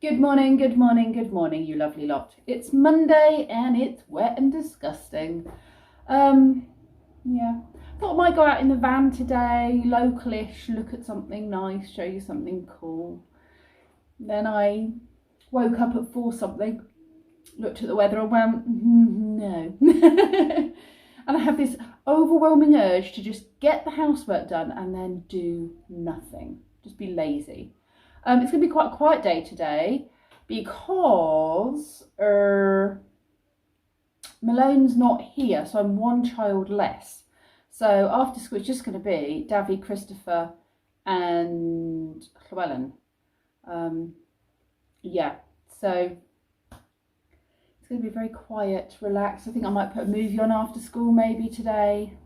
Good morning, good morning, good morning, you lovely lot. It's Monday and it's wet and disgusting. Yeah. Thought I might go out in the van today, localish, look at something nice, show you something cool. Then I woke up at 4 something, looked at the weather and went, no. And I have this overwhelming urge to just get the housework done and then do nothing. Just be lazy. It's going to be quite a quiet day today because Malone's not here, so I'm one child less. So after school, it's just going to be Davy, Christopher and Llewellyn. Yeah, so it's going to be very quiet, relaxed. I think I might put a movie on after school maybe today,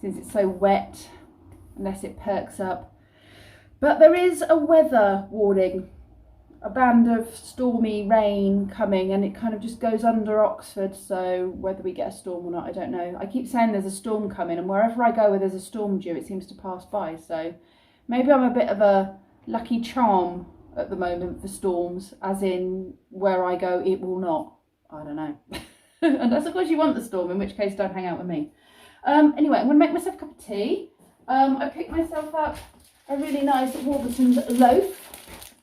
since it's so wet, unless it perks up. But there is a weather warning, a band of stormy rain coming, and it kind of just goes under Oxford, so whether we get a storm or not, I don't know. I keep saying there's a storm coming, and wherever I go where there's a storm due, it seems to pass by, so maybe I'm a bit of a lucky charm at the moment for storms, as in where I go it will not. I don't know. Unless of course you want the storm, in which case don't hang out with me. Anyway, I'm going to make myself a cup of tea. I picked myself up a really nice Warburton's loaf,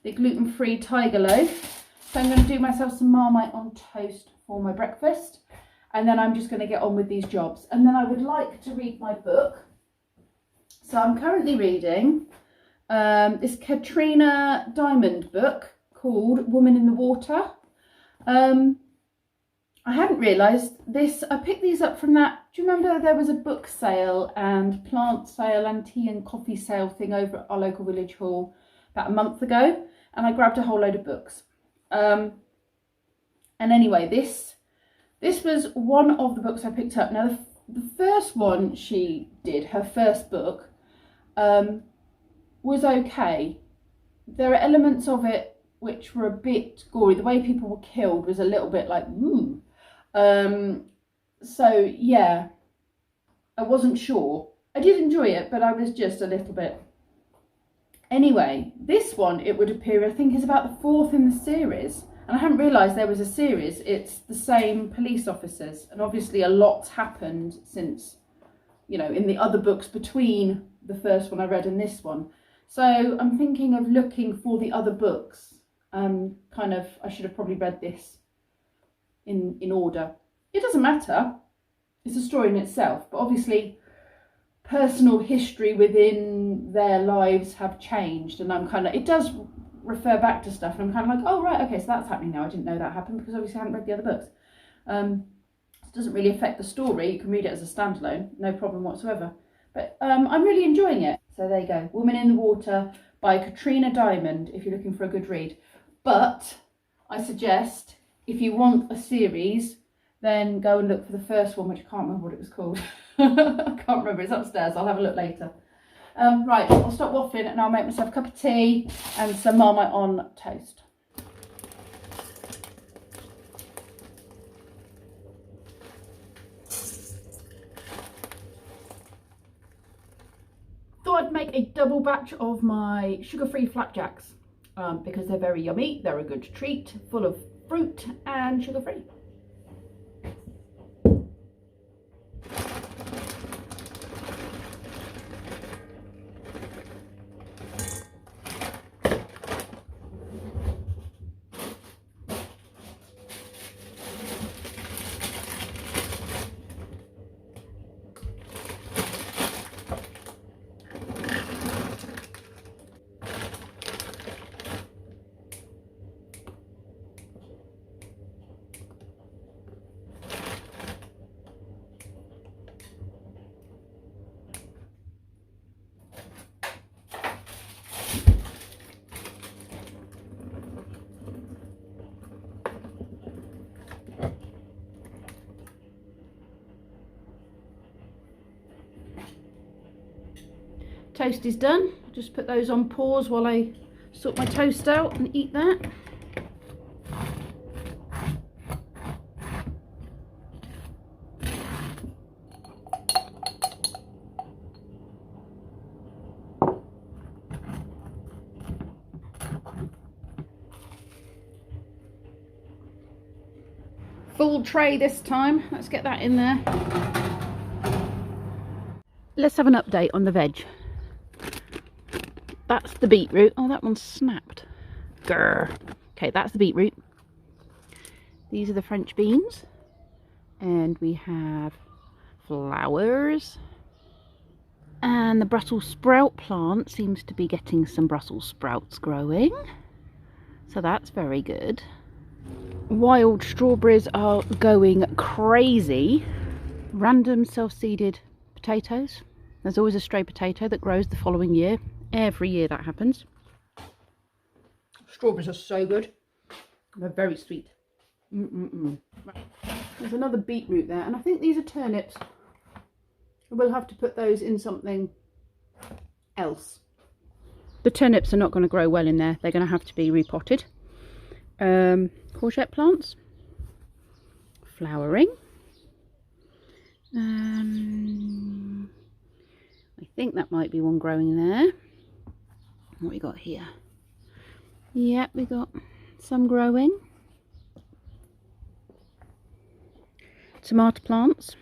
the gluten-free tiger loaf. So I'm going to do myself some Marmite on toast for my breakfast, and then I'm just going to get on with these jobs. And then I would like to read my book. So I'm currently reading this Katrina Diamond book called Woman in the Water. I hadn't realised this. I picked these up from that. Do you remember there was a book sale and plant sale and tea and coffee sale thing over at our local village hall about a month ago? And I grabbed a whole load of books. And anyway, this was one of the books I picked up. Now, the first one she did, her first book, was okay. There are elements of it which were a bit gory. The way people were killed was a little bit like, ooh. So yeah, I wasn't sure. I did enjoy it, but I was just a little bit. Anyway, this one, it would appear, I think is about the 4th in the series, and I hadn't realised there was a series. It's the same police officers, and obviously a lot's happened since, you know, in the other books between the first one I read and this one. So I'm thinking of looking for the other books. I should have probably read this in order. It doesn't matter. It's a story in itself, but obviously personal history within their lives have changed, and it does refer back to stuff, and I'm kind of like, oh right, okay, so that's happening now. I didn't know that happened because obviously I hadn't read the other books. It doesn't really affect the story. You can read it as a standalone, no problem whatsoever. But I'm really enjoying it. So there you go, Woman in the Water by Katrina Diamond, if you're looking for a good read. But I suggest, if you want a series, then go and look for the first one, which I can't remember what it was called. I can't remember, it's upstairs, I'll have a look later. Right, I'll stop waffling and I'll make myself a cup of tea and some Marmite on toast. Thought I'd make a double batch of my sugar-free flapjacks because they're very yummy, they're a good treat, full of fruit and sugar-free. Toast is done. I'll just put those on pause while I sort my toast out and eat that. full tray this time. Let's get that in there. Let's have an update on the veg. That's the beetroot. Oh, that one's snapped. Grr. Okay, that's the beetroot. These are the French beans. And we have flowers. And the Brussels sprout plant seems to be getting some Brussels sprouts growing. So that's very good. Wild strawberries are going crazy. Random self-seeded potatoes. There's always a stray potato that grows the following year. Every year that happens. Strawberries are so good. They're very sweet. There's another beetroot there, and I think these are turnips. We'll have to put those in something else. The turnips are not going to grow well in there. They're going to have to be repotted. Courgette plants. Flowering. I think that might be one growing there. What we got here? Yeah, we got some growing. Tomato plants.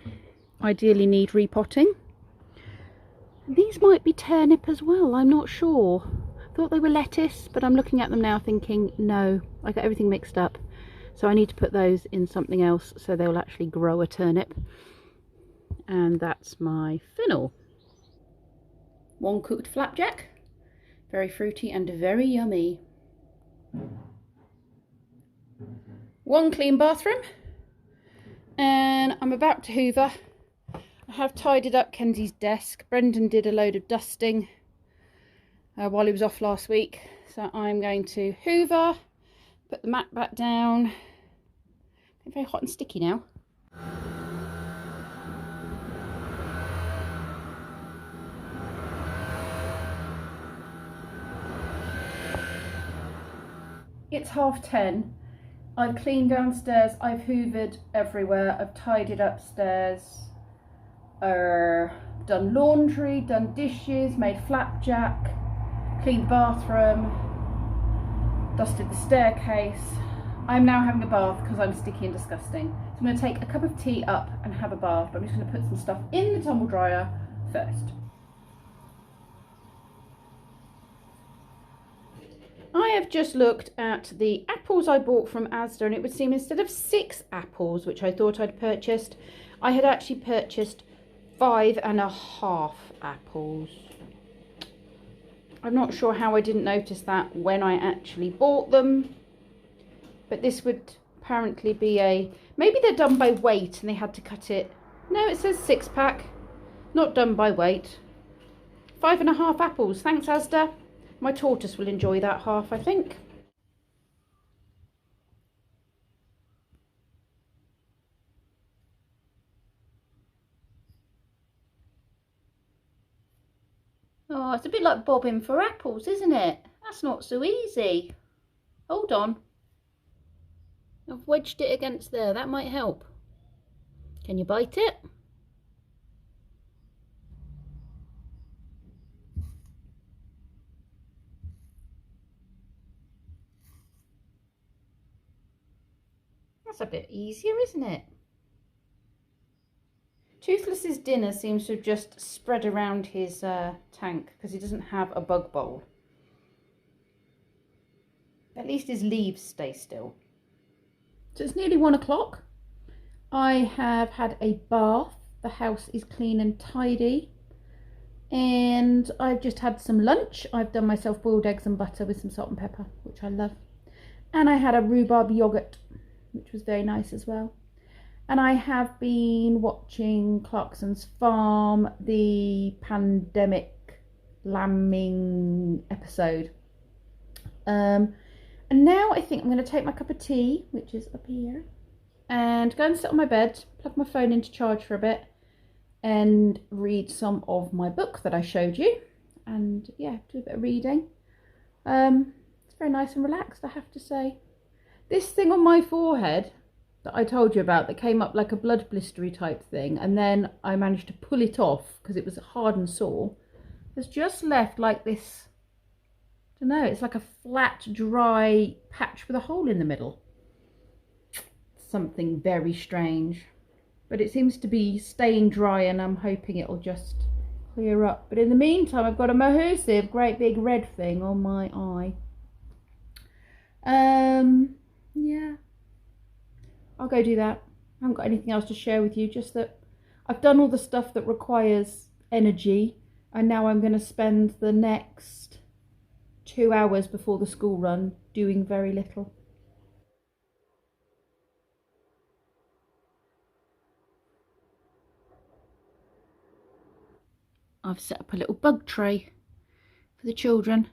Ideally need repotting. These might be turnip as well, I'm not sure. I thought they were lettuce, but I'm looking at them now thinking, no, I got everything mixed up. So I need to put those in something else so they'll actually grow a turnip. And that's my fennel. One cooked flapjack. Very fruity and very yummy. One clean bathroom. And I'm about to hoover. I have tidied up Kenzie's desk. Brendan did a load of dusting while he was off last week. So I'm going to hoover, put the mat back down. It's very hot and sticky now. It's 10:30. I've cleaned downstairs, I've hoovered everywhere, I've tidied upstairs, done laundry, done dishes, made flapjack, cleaned the bathroom, dusted the staircase. I'm now having a bath because I'm sticky and disgusting. So I'm going to take a cup of tea up and have a bath, but I'm just going to put some stuff in the tumble dryer first. I have just looked at the apples I bought from Asda, and it would seem instead of 6 apples, which I thought I'd purchased, I had actually purchased 5.5 apples. I'm not sure how I didn't notice that when I actually bought them, but this would apparently be maybe they're done by weight and they had to cut it. No, it says 6-pack, not done by weight. 5.5 apples, thanks Asda. My tortoise will enjoy that half, I think. Oh, it's a bit like bobbing for apples, isn't it? That's not so easy. Hold on. I've wedged it against there. That might help. Can you bite it? That's a bit easier, isn't it? Toothless's dinner seems to have just spread around his tank because he doesn't have a bug bowl. At least his leaves stay still. So it's nearly 1 o'clock. I have had a bath. The house is clean and tidy. And I've just had some lunch. I've done myself boiled eggs and butter with some salt and pepper, which I love. And I had a rhubarb yoghurt, which was very nice as well. And I have been watching Clarkson's Farm, the pandemic lambing episode. And now I think I'm going to take my cup of tea, which is up here, and go and sit on my bed, plug my phone into charge for a bit, and read some of my book that I showed you. And yeah, do a bit of reading. It's very nice and relaxed, I have to say. This thing on my forehead that I told you about that came up like a blood blistery type thing, and then I managed to pull it off because it was hard and sore, has just left like this, I don't know, it's like a flat dry patch with a hole in the middle. something very strange. But it seems to be staying dry and I'm hoping it'll just clear up. But in the meantime, I've got a massive, great big red thing on my eye. Yeah. I'll go do that. I haven't got anything else to share with you, just that I've done all the stuff that requires energy, and now I'm going to spend the next 2 hours before the school run doing very little. I've set up a little bug tray for the children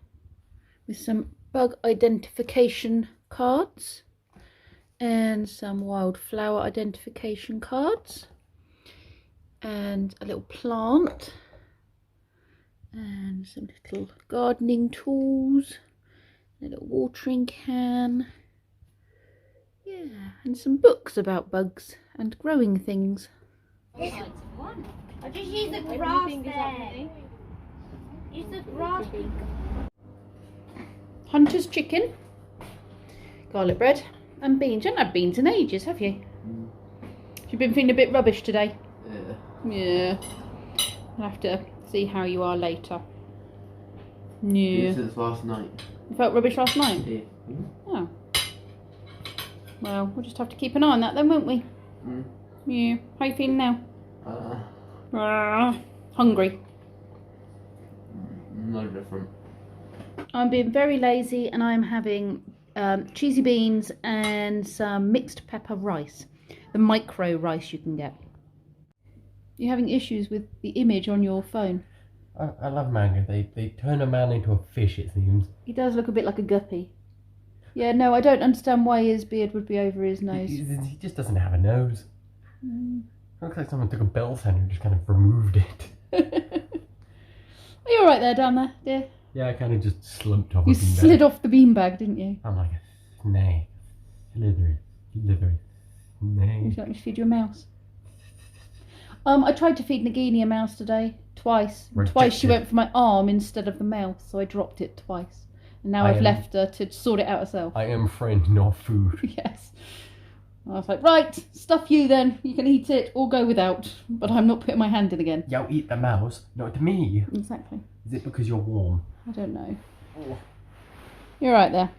with some bug identification cards and some wildflower identification cards and a little plant and some little gardening tools, a little watering can, yeah, and some books about bugs and growing things. I just use the grass there. Use the grass. Hunter's chicken, garlic bread and beans. You haven't had beans in ages, have you? You've been feeling a bit rubbish today? Yeah. I'll have to see how you are later. Yeah. Since last night. You felt rubbish last night? Yeah. Oh. Well, we'll just have to keep an eye on that then, won't we? Yeah. How you feeling now? Hungry. No different. I'm being very lazy and I'm having cheesy beans and some mixed pepper rice. The micro rice you can get. You're having issues with the image on your phone. I love manga. They turn a man into a fish, it seems. He does look a bit like a guppy. Yeah, no, I don't understand why his beard would be over his nose. He just doesn't have a nose. Looks like someone took a bell sander and just kind of removed it. Are you alright there, down there, dear? Yeah, I kind of just slumped off. You slid off the beanbag, didn't you? I'm like a snake. Slithery. Would you like me to feed you a mouse? I tried to feed Nagini a mouse today, twice. Twice she went for my arm instead of the mouth, so I dropped it twice. And now I've left her to sort it out herself. I am friend, not food. Yes. I was like, right, stuff you then. You can eat it or go without. But I'm not putting my hand in again. Yo, eat the mouse, not me. Exactly. Is it because you're warm? I don't know. You're right there.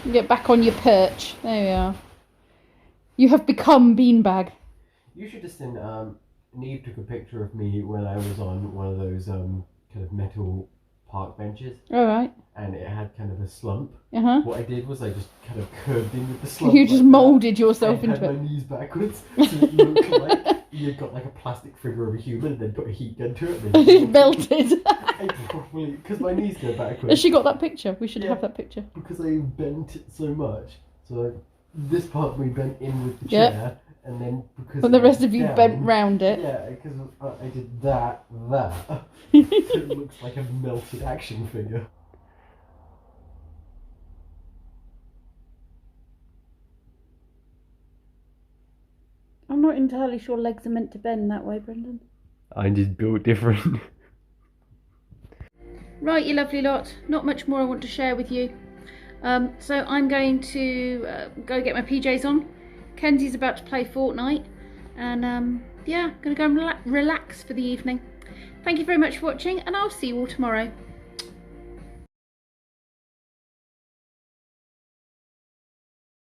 You get back on your perch. There we are. You have become beanbag. You should have seen, Neve took a picture of me when I was on one of those kind of metal park benches. Alright. And it had kind of a slump. Uh-huh. What I did was I just kind of curved in with the slump. You just moulded yourself into it. I had my knees backwards, so it looked like you got like a plastic figure of a human and then put a heat gun to it. And then It melted. I probably, because my knees go backwards. Has she got that picture? We should have that picture. Because I bent it so much. So this part we bent in with the chair. And then because but the rest of you bent round it. Yeah, because I did that. So it looks like a melted action figure. I'm not entirely sure legs are meant to bend that way, Brendan. I'm just built different. Right, you lovely lot. Not much more I want to share with you. So I'm going to go get my PJs on. Kenzie's about to play Fortnite. And yeah, going to go and relax for the evening. Thank you very much for watching, and I'll see you all tomorrow.